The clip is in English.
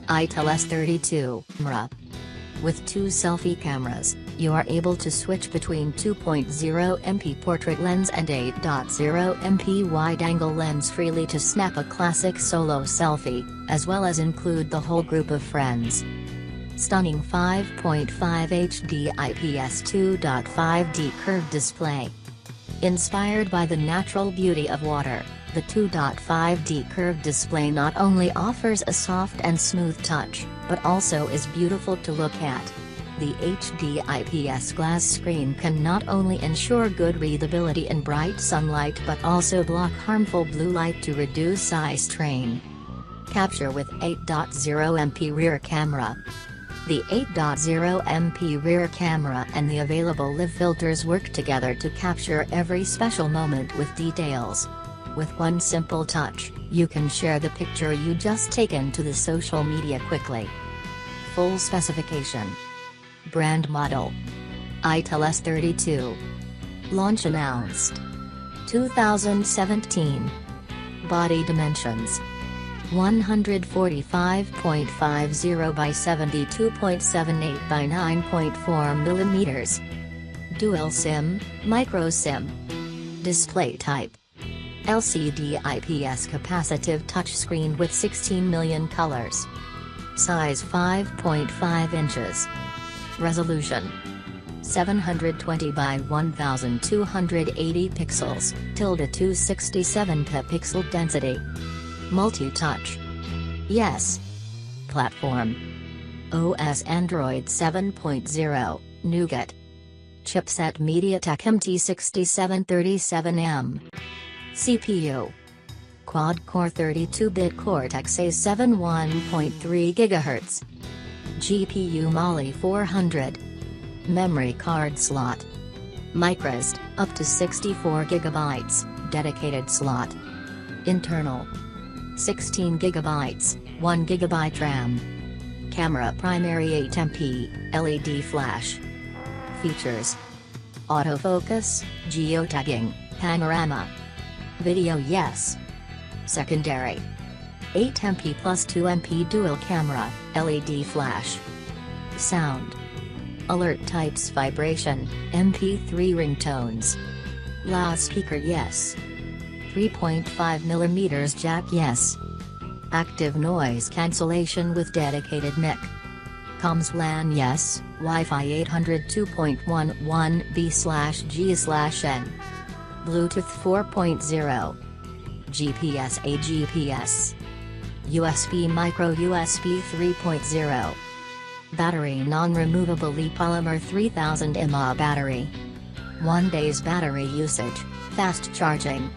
Itel S32 camera. With two selfie cameras, you are able to switch between 2.0MP portrait lens and 8.0MP wide-angle lens freely to snap a classic solo selfie, as well as include the whole group of friends. Stunning 5.5 HD IPS 2.5D curved display. Inspired by the natural beauty of water, the 2.5D curved display not only offers a soft and smooth touch, but also is beautiful to look at. The HD IPS glass screen can not only ensure good readability in bright sunlight but also block harmful blue light to reduce eye strain. Capture with 8.0MP rear camera. The 8.0MP rear camera and the available live filters work together to capture every special moment with details. With one simple touch, you can share the picture you just taken to the social media quickly. Full specification. Brand model. Itel S32. Launch announced. 2017. Body dimensions. 145.50 by 72.78 by 9.4 mm. Dual SIM, micro SIM. Display type. LCD IPS capacitive touchscreen with 16 million colors. Size 5.5 inches. Resolution 720 by 1280 pixels, 267 pixel density. Multi-touch. Yes. Platform. OS Android 7.0, Nougat. Chipset MediaTek MT6737M. CPU. Quad-core 32-bit Cortex-A7 1.3 GHz. GPU Mali 400. Memory card slot. microSD, up to 64 GB, dedicated slot. Internal. 16 GB, 1 GB RAM. Camera primary 8MP, LED flash. Features. Autofocus, geotagging, panorama. Video yes. Secondary. 8MP plus 2MP dual camera, LED flash. Sound. Alert types vibration, MP3 ringtones. Loudspeaker yes. 3.5mm jack yes. Active noise cancellation with dedicated mic. Comms LAN yes, Wi-Fi 802.11b/g/n. Bluetooth 4.0. GPS A GPS. USB micro USB 3.0. Battery non-removable polymer 3000 mAh battery. 1 day's battery usage, fast charging.